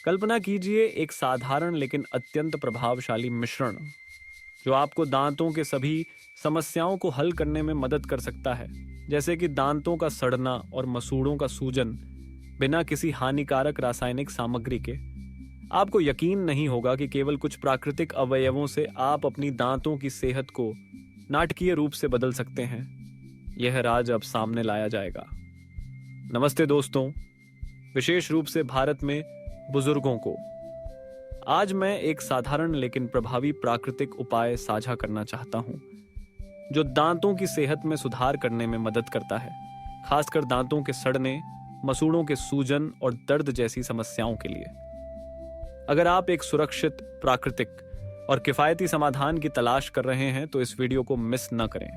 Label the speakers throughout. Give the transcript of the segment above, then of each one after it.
Speaker 1: कल्पना कीजिए एक साधारण लेकिन अत्यंत प्रभावशाली मिश्रण जो आपको दांतों के सभी समस्याओं को हल करने में मदद कर सकता है। जैसे कि दांतों का सड़ना और मसूड़ों का सूजन बिना किसी हानिकारक रासायनिक सामग्री के। आपको यकीन नहीं होगा कि केवल कुछ प्राकृतिक अवयवों से आप अपनी दांतों की सेहत को नाटकीय रूप से बदल सकते हैं। यह राज अब सामने लाया जाएगा। नमस्ते दोस्तों, विशेष रूप से भारत में बुजुर्गों को आज मैं एक साधारण लेकिन प्रभावी प्राकृतिक उपाय साझा करना चाहता हूं जो दांतों की सेहत में सुधार करने में मदद करता है, खासकर दांतों के सड़ने, मसूड़ों के सूजन और दर्द जैसी समस्याओं के लिए। अगर आप एक सुरक्षित, प्राकृतिक और किफायती समाधान की तलाश कर रहे हैं तो इस वीडियो को मिस न करें।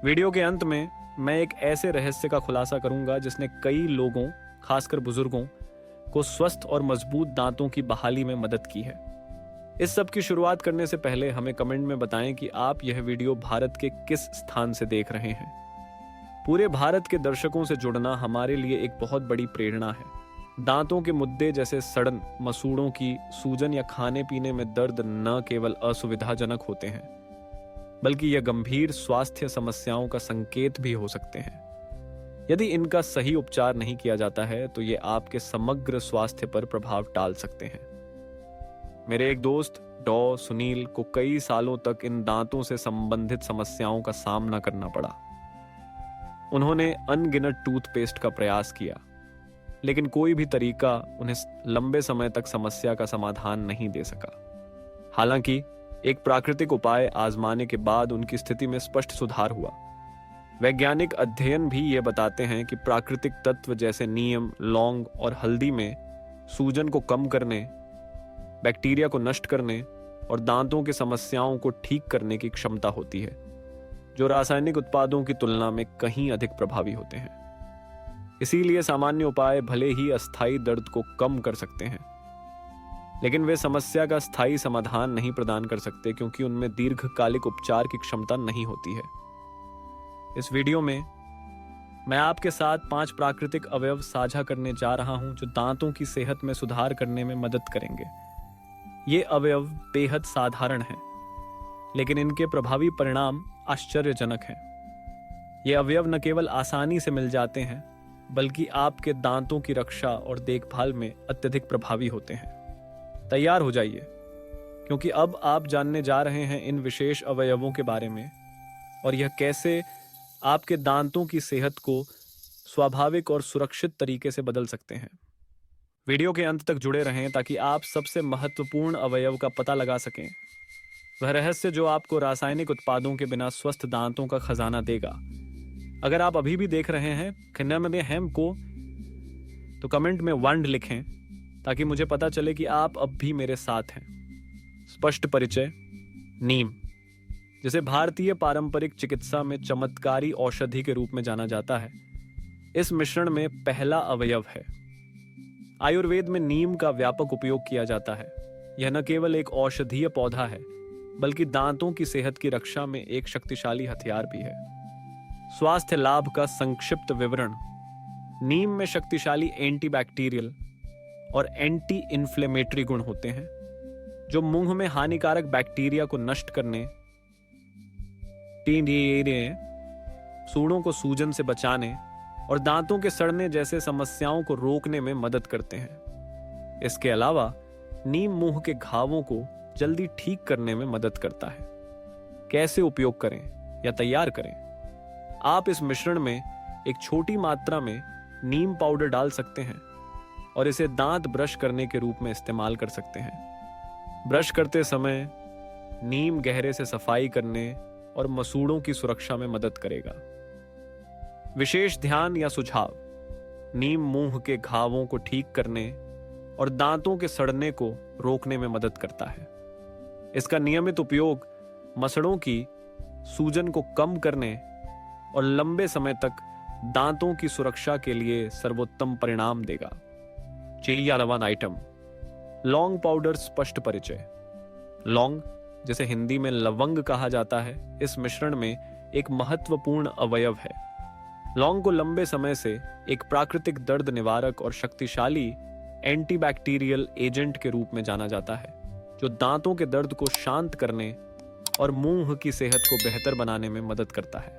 Speaker 1: वीडियो के अंत में मैं एक ऐसे रहस्य का खुलासा करूंगा जिसने कई लोगों, खासकर बुजुर्गों को स्वस्थ और मजबूत दांतों की बहाली में मदद की है। इस सब की शुरुआत करने से पहले हमें कमेंट में बताएं कि आप यह वीडियो भारत के किस स्थान से देख रहे हैं। पूरे भारत के दर्शकों से जुड़ना हमारे लिए एक बहुत बड़ी प्रेरणा है। दांतों के मुद्दे जैसे सड़न, मसूड़ों की सूजन या खाने पीने में दर्द न केवल असुविधाजनक होते हैं, बल्कि यह गंभीर स्वास्थ्य समस्याओं का संकेत भी हो सकते हैं। यदि इनका सही उपचार नहीं किया जाता है तो ये आपके समग्र स्वास्थ्य पर प्रभाव डाल सकते हैं। मेरे एक दोस्त डॉ सुनील को कई सालों तक इन दांतों से संबंधित समस्याओं का सामना करना पड़ा। उन्होंने अनगिनत टूथपेस्ट का प्रयास किया, लेकिन कोई भी तरीका उन्हें लंबे समय तक समस्या का समाधान नहीं दे सका। हालांकि एक प्राकृतिक उपाय आजमाने के बाद उनकी स्थिति में स्पष्ट सुधार हुआ। वैज्ञानिक अध्ययन भी ये बताते हैं कि प्राकृतिक तत्व जैसे नीम, लौंग और हल्दी में सूजन को कम करने, बैक्टीरिया को नष्ट करने और दांतों की समस्याओं को ठीक करने की क्षमता होती है, जो रासायनिक उत्पादों की तुलना में कहीं अधिक प्रभावी होते हैं। इसीलिए सामान्य उपाय भले ही अस्थायी दर्द को कम कर सकते हैं, लेकिन वे समस्या का स्थायी समाधान नहीं प्रदान कर सकते, क्योंकि उनमें दीर्घकालिक उपचार की क्षमता नहीं होती है। इस वीडियो में मैं आपके साथ 5 प्राकृतिक अवयव साझा करने जा रहा हूं जो दांतों की सेहत में सुधार करने में मदद करेंगे। ये अवयव बेहद साधारण हैं, लेकिन इनके प्रभावी परिणाम आश्चर्यजनक हैं। ये अवयव न केवल आसानी से मिल जाते हैं, बल्कि आपके दांतों की रक्षा और देखभाल में अत्यधिक प्रभावी होते हैं। तैयार हो जाइए, क्योंकि अब आप जानने जा रहे हैं इन विशेष अवयवों के बारे में और यह कैसे आपके दांतों की सेहत को स्वाभाविक और सुरक्षित तरीके से बदल सकते हैं। वीडियो के अंत तक जुड़े रहें ताकि आप सबसे महत्वपूर्ण अवयव का पता लगा सकें, वह रहस्य जो आपको रासायनिक उत्पादों के बिना स्वस्थ दांतों का खजाना देगा। अगर आप अभी भी देख रहे हैं खन्ना हेम को, तो कमेंट में 1 लिखें ताकि मुझे पता चले कि आप अब भी मेरे साथ हैं। स्पष्ट परिचय। नीम, जिसे भारतीय पारंपरिक चिकित्सा में चमत्कारी औषधि के रूप में जाना जाता है, इस मिश्रण में पहला अवयव है। आयुर्वेद में नीम का व्यापक उपयोग किया जाता है। यह न केवल एक औषधीय पौधा है, बल्कि दांतों की सेहत की रक्षा में एक शक्तिशाली हथियार भी है। स्वास्थ्य लाभ का संक्षिप्त विवरण। नीम में शक्तिशाली एंटीबैक्टीरियल और एंटी इन्फ्लेमेटरी गुण होते हैं, जो मुंह में हानिकारक बैक्टीरिया को नष्ट करने, सूड़ों को सूजन से बचाने और दांतों के सड़ने जैसे समस्याओं को रोकने में मदद करते हैं। इसके अलावा नीम मुंह के घावों को जल्दी ठीक करने में मदद करता है। कैसे उपयोग करें या तैयार करें? आप इस मिश्रण में एक छोटी मात्रा में नीम पाउडर डाल सकते हैं और इसे दांत ब्रश करने के रूप में इस्तेमाल कर सकते हैं। ब्रश करते समय नीम गहरे से सफाई करने और मसूड़ों की सुरक्षा में मदद करेगा। विशेष ध्यान या सुझाव। नीम मुंह के घावों को ठीक करने और दांतों के सड़ने को रोकने में मदद करता है। इसका नियमित उपयोग मसड़ों की सूजन को कम करने और लंबे समय तक दांतों की सुरक्षा के लिए सर्वोत्तम परिणाम देगा। चिड़ियालवन आइटम। लौंग पाउडर। स्पष्ट परिचय। लौंग, जिसे हिंदी में लवंग कहा जाता है, इस मिश्रण में एक महत्वपूर्ण अवयव है। लौंग को लंबे समय से एक प्राकृतिक दर्द निवारक और शक्तिशाली एंटीबैक्टीरियल एजेंट के रूप में जाना जाता है, जो दांतों के दर्द को शांत करने और मुंह की सेहत को बेहतर बनाने में मदद करता है।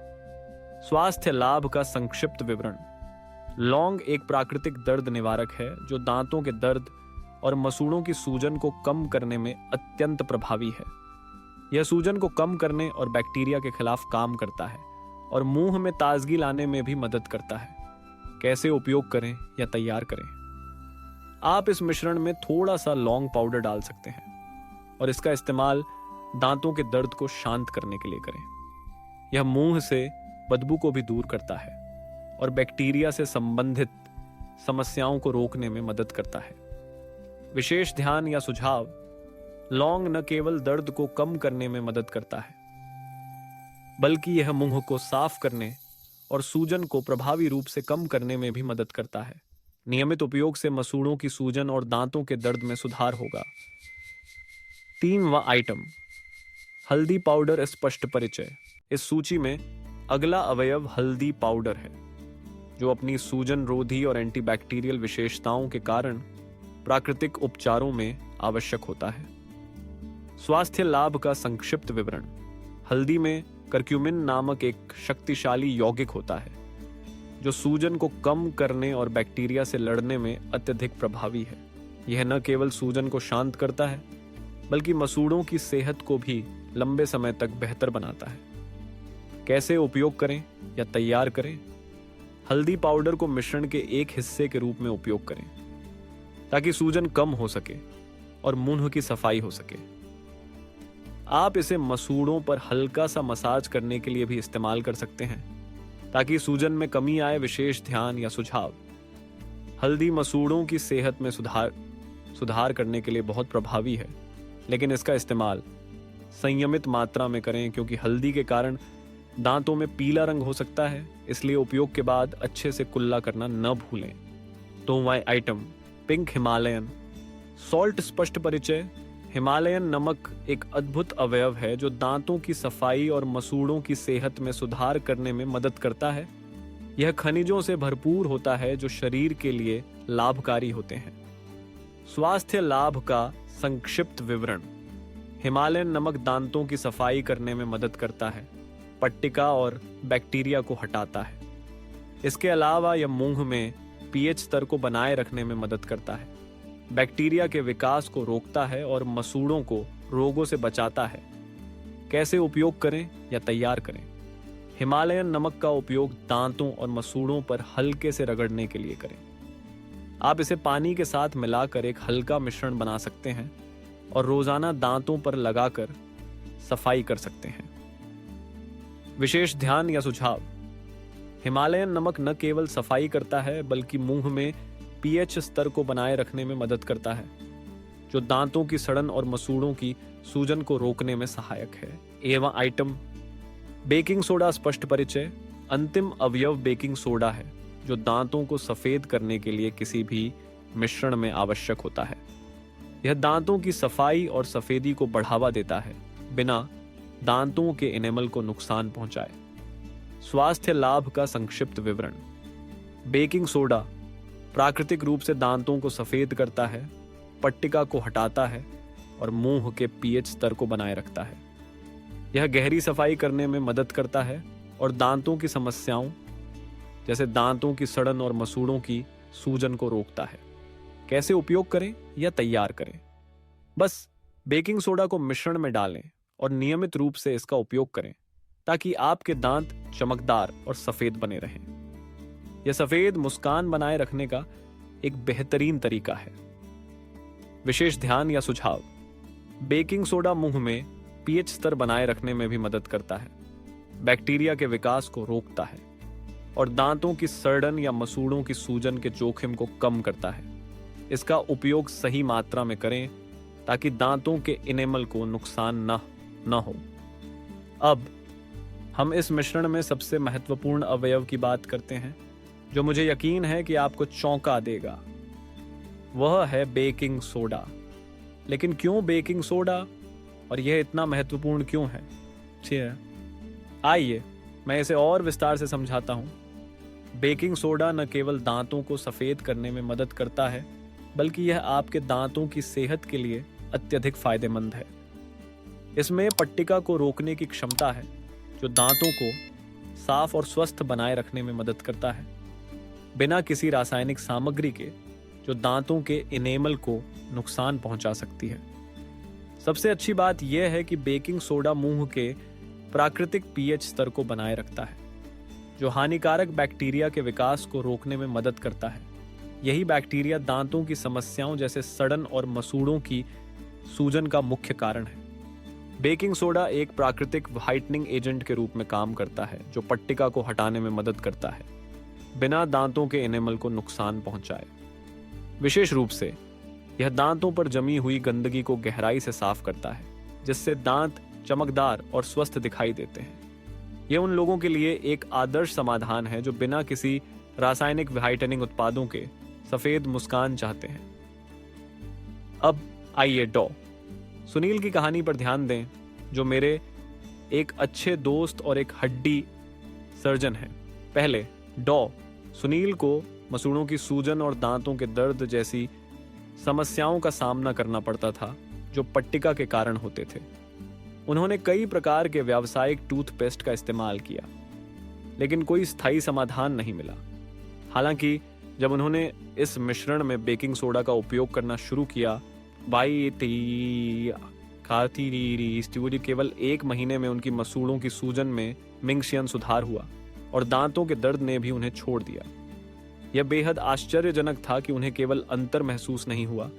Speaker 1: स्वास्थ्य लाभ का संक्षिप्त विवरण। लौंग एक प्राकृतिक दर्द निवारक है जो दांतों के दर्द और मसूड़ों की सूजन को कम करने में अत्यंत प्रभावी है। यह सूजन को कम करने और बैक्टीरिया के खिलाफ काम करता है और मुंह में ताजगी लाने में भी मदद करता है। कैसे उपयोग करें या तैयार करें? आप इस मिश्रण में थोड़ा सा लौंग पाउडर डाल सकते हैं और इसका इस्तेमाल दांतों के दर्द को शांत करने के लिए करें। यह मुंह से बदबू को भी दूर करता है और बैक्टीरिया से संबंधित समस्याओं को रोकने में मदद करता है। विशेष ध्यान या सुझाव। लौंग न केवल दर्द को कम करने में मदद करता है, बल्कि यह मुंह को साफ करने और सूजन को प्रभावी रूप से कम करने में भी मदद करता है। नियमित उपयोग से मसूड़ों की सूजन और दांतों के दर्द में सुधार होगा। 3वां आइटम, हल्दी पाउडर स्पष्ट परिचय। इस सूची में अगला अवयव हल्दी पाउडर है, जो अपनी सूजन रोधी और एंटीबैक्टीरियल विशेषताओं के कारण प्राकृतिक उपचारों में आवश्यक होता है। स्वास्थ्य लाभ का संक्षिप्त विवरण। हल्दी में करक्यूमिन नामक एक शक्तिशाली यौगिक होता है, जो सूजन को कम करने और बैक्टीरिया से लड़ने में अत्यधिक प्रभावी है। यह न केवल सूजन को शांत करता है, बल्कि मसूड़ों की सेहत को भी लंबे समय तक बेहतर बनाता है। कैसे उपयोग करें या तैयार करें? हल्दी पाउडर को मिश्रण के एक हिस्से के रूप में उपयोग करें, ताकि सूजन कम हो सके और मुंह की सफाई हो सके। आप इसे मसूड़ों पर हल्का सा मसाज करने के लिए भी इस्तेमाल कर सकते हैं, ताकि सूजन में कमी आए। विशेष ध्यान या सुझाव। हल्दी मसूड़ों की सेहत में सुधार करने के लिए बहुत प्रभावी है, लेकिन इसका इस्तेमाल संयमित मात्रा में करें, क्योंकि हल्दी के कारण दांतों में पीला रंग हो सकता है। इसलिए उपयोग के बाद अच्छे से कुल्ला करना न भूलें। 2वां आइटम, पिंक हिमालयन सॉल्ट स्पष्ट परिचय। हिमालयन नमक एक अद्भुत अवयव है जो दांतों की सफाई और मसूड़ों की सेहत में सुधार करने में मदद करता है। यह खनिजों से भरपूर होता है जो शरीर के लिए लाभकारी होते हैं। स्वास्थ्य लाभ का संक्षिप्त विवरण। हिमालयन नमक दांतों की सफाई करने में मदद करता है, पट्टिका और बैक्टीरिया को हटाता है। इसके अलावा यह मुंह में पीएच स्तर को बनाए रखने में मदद करता है, बैक्टीरिया के विकास को रोकता है और मसूड़ों को रोगों से बचाता है। कैसे उपयोग करें या तैयार करें? हिमालयन नमक का उपयोग दांतों और मसूड़ों पर हल्के से रगड़ने के लिए करें। आप इसे पानी के साथ मिलाकर एक हल्का मिश्रण बना सकते हैं और रोजाना दांतों पर लगाकर सफाई कर सकते हैं। विशेष ध्यान या सुझाव। हिमालयन नमक न केवल सफाई करता है, बल्कि मुंह में पीएच स्तर को बनाए रखने में मदद करता है, जो दांतों की सड़न और मसूड़ों की सूजन को रोकने में सहायक है। 1वां आइटम, बेकिंग सोडा स्पष्ट परिचय। अंतिम अवयव बेकिंग सोडा है, जो दांतों को सफेद करने के लिए किसी भी मिश्रण में आवश्यक होता है। यह दांतों की सफाई और सफेदी को बढ़ावा देता है, बिना दांतों के एनेमल को नुकसान पहुंचाए। स्वास्थ्य लाभ का संक्षिप्त विवरण। बेकिंग सोडा प्राकृतिक रूप से दांतों को सफेद करता है, पट्टिका को हटाता है और मुंह के पीएच स्तर को बनाए रखता है। यह गहरी सफाई करने में मदद करता है और दांतों की समस्याओं जैसे दांतों की सड़न और मसूड़ों की सूजन को रोकता है। कैसे उपयोग करें या तैयार करें? बस बेकिंग सोडा को मिश्रण में डालें और नियमित रूप से इसका उपयोग करें, ताकि आपके दांत चमकदार और सफेद बने रहें। यह सफेद मुस्कान बनाए रखने का एक बेहतरीन तरीका है। विशेष ध्यान या सुझाव। बेकिंग सोडा मुंह में पीएच स्तर बनाए रखने में भी मदद करता है, बैक्टीरिया के विकास को रोकता है और दांतों की सड़न या मसूड़ों की सूजन के जोखिम को कम करता है। इसका उपयोग सही मात्रा में करें, ताकि दांतों के इनेमल को नुकसान न हो। अब हम इस मिश्रण में सबसे महत्वपूर्ण अवयव की बात करते हैं, जो मुझे यकीन है कि आपको चौंका देगा। वह है बेकिंग सोडा। लेकिन क्यों बेकिंग सोडा, और यह इतना महत्वपूर्ण क्यों है? आइए मैं इसे और विस्तार से समझाता हूं। बेकिंग सोडा न केवल दांतों को सफेद करने में मदद करता है, बल्कि यह आपके दांतों की सेहत के लिए अत्यधिक फायदेमंद है। इसमें पट्टिका को रोकने की क्षमता है, जो दांतों को साफ और स्वस्थ बनाए रखने में मदद करता है, बिना किसी रासायनिक सामग्री के जो दांतों के इनेमल को नुकसान पहुंचा सकती है। सबसे अच्छी बात यह है कि बेकिंग सोडा मुंह के प्राकृतिक पीएच स्तर को बनाए रखता है, जो हानिकारक बैक्टीरिया के विकास को रोकने में मदद करता है। यही बैक्टीरिया दांतों की समस्याओं जैसे सड़न और मसूड़ों की सूजन का मुख्य कारण है। बेकिंग सोडा एक प्राकृतिक व्हाइटनिंग एजेंट के रूप में काम करता है, जो पट्टिका को हटाने में मदद करता है, बिना दांतों के एनेमल को नुकसान पहुंचाए। विशेष रूप से यह दांतों पर जमी हुई गंदगी को गहराई से साफ करता है, जिससे दांत चमकदार और स्वस्थ दिखाई देते हैं। यह उन लोगों के लिए एक आदर्श समाधान है जो बिना किसी रासायनिक व्हाइटनिंग उत्पादों के सफेद मुस्कान चाहते हैं। अब आइए सुनील की कहानी पर ध्यान दें, जो मेरे एक अच्छे दोस्त और एक हड्डी सर्जन हैं। पहले सुनील को मसूड़ों की सूजन और दांतों के दर्द जैसी समस्याओं का सामना करना पड़ता था, जो पट्टिका के कारण होते थे। उन्होंने कई प्रकार के व्यावसायिक टूथपेस्ट का इस्तेमाल किया, लेकिन कोई स्थायी समाधान नहीं मिला। हालांकि जब उन्होंने इस मिश्रण में बेकिंग सोडा का उपयोग करना शुरू किया, केवल 1 महीने में उनकी मसूड़ों की सूजन में मिंगशियन सुधार हुआ और दांतों के दर्द ने भी उन्हें छोड़ दिया। यह बेहद आश्चर्यजनक था कि उन्हें केवल अंतर महसूस नहीं हुआ,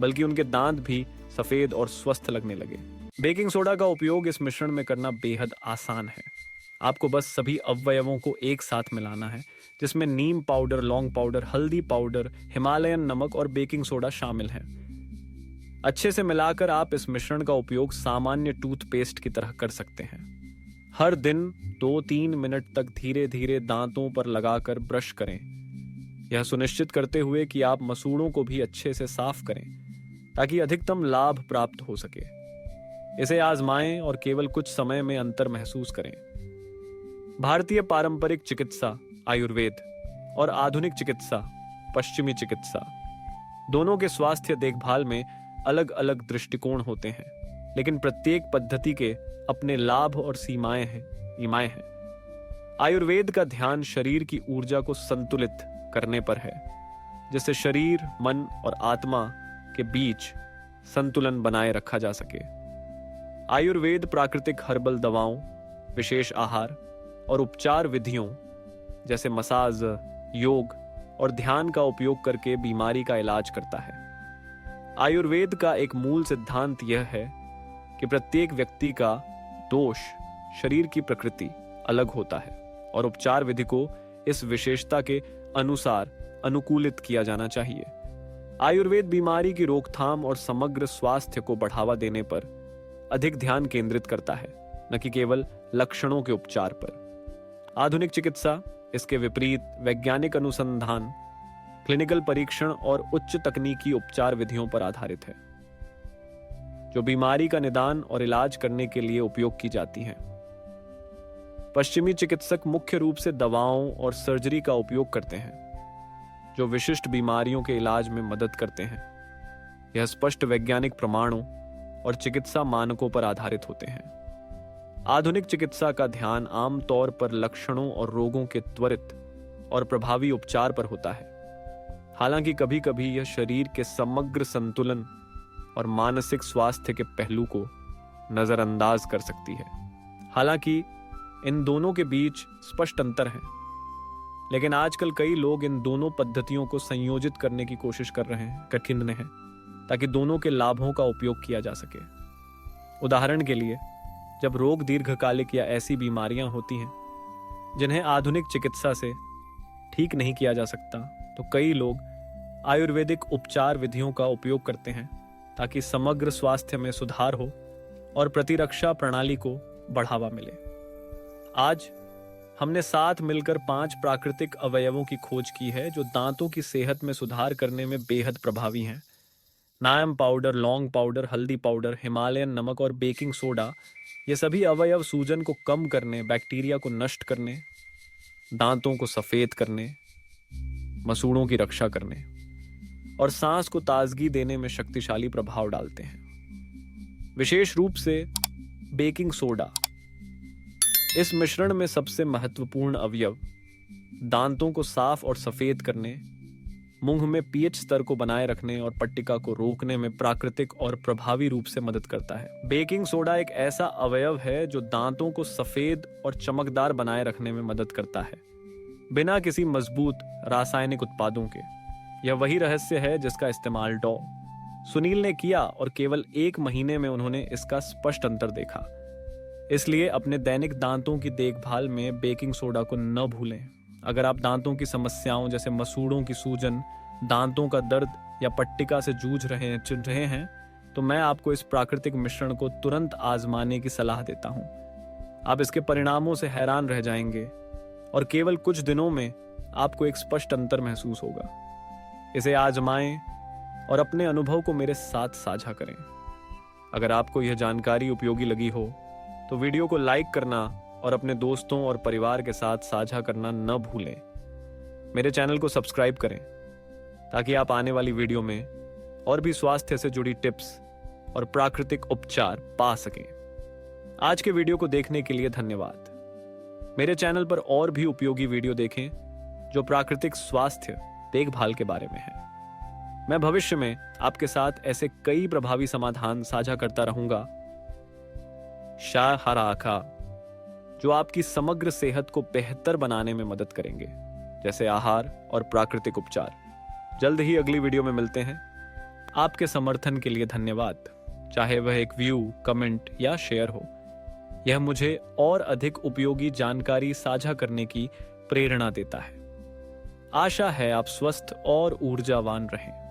Speaker 1: बल्कि उनके दांत भी सफेद और स्वस्थ लगने लगे। बेकिंग सोडा का उपयोग इस मिश्रण में करना बेहद आसान है। आपको बस सभी अवयवों को एक साथ मिलाना है, जिसमें नीम पाउडर, लौंग पाउडर, हल्दी पाउडर, हिमालयन नमक और बेकिंग सोडा शामिल है। अच्छे से मिलाकर आप इस मिश्रण का उपयोग सामान्य टूथपेस्ट की तरह कर सकते हैं। हर दिन 2-3 मिनट तक धीरे धीरे दांतों पर लगाकर ब्रश करें, यह सुनिश्चित करते हुए कि आप मसूड़ों को भी अच्छे से साफ करें, ताकि अधिकतम लाभ प्राप्त हो सके। इसे आजमाएं और केवल कुछ समय में अंतर महसूस करें। भारतीय पारंपरिक चिकित्सा आयुर्वेद और आधुनिक चिकित्सा पश्चिमी चिकित्सा दोनों के स्वास्थ्य देखभाल में अलग अलग दृष्टिकोण होते हैं, लेकिन प्रत्येक पद्धति के अपने लाभ और सीमाएं हैं। आयुर्वेद का ध्यान शरीर की ऊर्जा को संतुलित करने पर है, जिससे शरीर, मन और आत्मा के बीच संतुलन बनाए रखा जा सके। आयुर्वेद प्राकृतिक हर्बल दवाओं, विशेष आहार और उपचार विधियों जैसे मसाज, योग और ध्यान का उपयोग करके बीमारी का इलाज करता है। आयुर्वेद का एक मूल सिद्धांत यह है कि प्रत्येक व्यक्ति का दोष, शरीर की प्रकृति अलग होता है और उपचार विधि को इस विशेषता के अनुसार अनुकूलित किया जाना चाहिए। आयुर्वेद बीमारी की रोकथाम और समग्र स्वास्थ्य को बढ़ावा देने पर अधिक ध्यान केंद्रित करता है, न कि केवल लक्षणों के उपचार पर। आधुनिक चिकित्सा इसके विपरीत वैज्ञानिक अनुसंधान, क्लिनिकल परीक्षण और उच्च तकनीकी उपचार विधियों पर आधारित है, जो बीमारी का निदान और इलाज करने के लिए उपयोग की जाती हैं। पश्चिमी चिकित्सक मुख्य रूप से दवाओं और सर्जरी का उपयोग करते हैं, जो विशिष्ट बीमारियों के इलाज में मदद करते हैं। यह स्पष्ट वैज्ञानिक प्रमाणों और चिकित्सा मानकों पर आधारित होते हैं। आधुनिक चिकित्सा का ध्यान आमतौर पर लक्षणों और रोगों के त्वरित और प्रभावी उपचार पर होता है। हालांकि कभी कभी यह शरीर के समग्र संतुलन और मानसिक स्वास्थ्य के पहलू को नजरअंदाज कर सकती है। हालांकि इन दोनों के बीच स्पष्ट अंतर है, लेकिन आजकल कई लोग इन दोनों पद्धतियों को संयोजित करने की कोशिश कर रहे हैं, ताकि दोनों के लाभों का उपयोग किया जा सके। उदाहरण के लिए, जब रोग दीर्घकालिक या ऐसी बीमारियां होती हैं जिन्हें आधुनिक चिकित्सा से ठीक नहीं किया जा सकता, तो कई लोग आयुर्वेदिक उपचार विधियों का उपयोग करते हैं, ताकि समग्र स्वास्थ्य में सुधार हो और प्रतिरक्षा प्रणाली को बढ़ावा मिले। आज हमने साथ मिलकर 5 प्राकृतिक अवयवों की खोज की है, जो दांतों की सेहत में सुधार करने में बेहद प्रभावी हैं। नायम पाउडर, लौंग पाउडर, हल्दी पाउडर, हिमालयन नमक और बेकिंग सोडा, ये सभी अवयव सूजन को कम करने, बैक्टीरिया को नष्ट करने, दांतों को सफेद करने, मसूड़ों की रक्षा करने और सांस को ताजगी देने में शक्तिशाली प्रभाव डालते हैं। विशेष रूप से बेकिंग सोडा। इस मिश्रण में सबसे महत्वपूर्ण अवयव दांतों को साफ और सफेद करने, मुंह में पीएच स्तर को बनाए रखने और पट्टिका को रोकने में प्राकृतिक और प्रभावी रूप से मदद करता है। बेकिंग सोडा एक ऐसा अवयव है जो दांतों को सफेद और चमकदार बनाए रखने में मदद करता है, बिना किसी मजबूत रासायनिक उत्पादों के। यह वही रहस्य है जिसका इस्तेमाल डॉ. सुनील ने किया और केवल 1 महीने में उन्होंने इसका स्पष्ट अंतर देखा। इसलिए अपने दैनिक दांतों की देखभाल में बेकिंग सोडा को न भूलें। अगर आप दांतों की समस्याओं जैसे मसूड़ों की सूजन, दांतों का दर्द या पट्टिका से जूझ रहे हैं, तो मैं आपको इस प्राकृतिक मिश्रण को तुरंत आजमाने की सलाह देता हूं। आप इसके परिणामों से हैरान रह जाएंगे और केवल कुछ दिनों में आपको एक स्पष्ट अंतर महसूस होगा। इसे आजमाएं और अपने अनुभव को मेरे साथ साझा करें। अगर आपको यह जानकारी उपयोगी लगी हो तो वीडियो को लाइक करना और अपने दोस्तों और परिवार के साथ साझा करना न भूलें। मेरे चैनल को सब्सक्राइब करें ताकि आप आने वाली वीडियो में और भी स्वास्थ्य से जुड़ी टिप्स और प्राकृतिक उपचार पा सकें। आज के वीडियो को देखने के लिए धन्यवाद। मेरे चैनल पर और भी उपयोगी वीडियो देखें जो प्राकृतिक स्वास्थ्य देखभाल के बारे में है। मैं भविष्य में आपके साथ ऐसे कई प्रभावी समाधान साझा करता रहूंगा, शाहराखा, जो आपकी समग्र सेहत को बेहतर बनाने में मदद करेंगे, जैसे आहार और प्राकृतिक उपचार। जल्द ही अगली वीडियो में मिलते हैं। आपके समर्थन के लिए धन्यवाद, चाहे वह एक व्यू, कमेंट या शेयर हो। यह मुझे और अधिक उपयोगी जानकारी साझा करने की प्रेरणा देता है। आशा है आप स्वस्थ और ऊर्जावान रहें।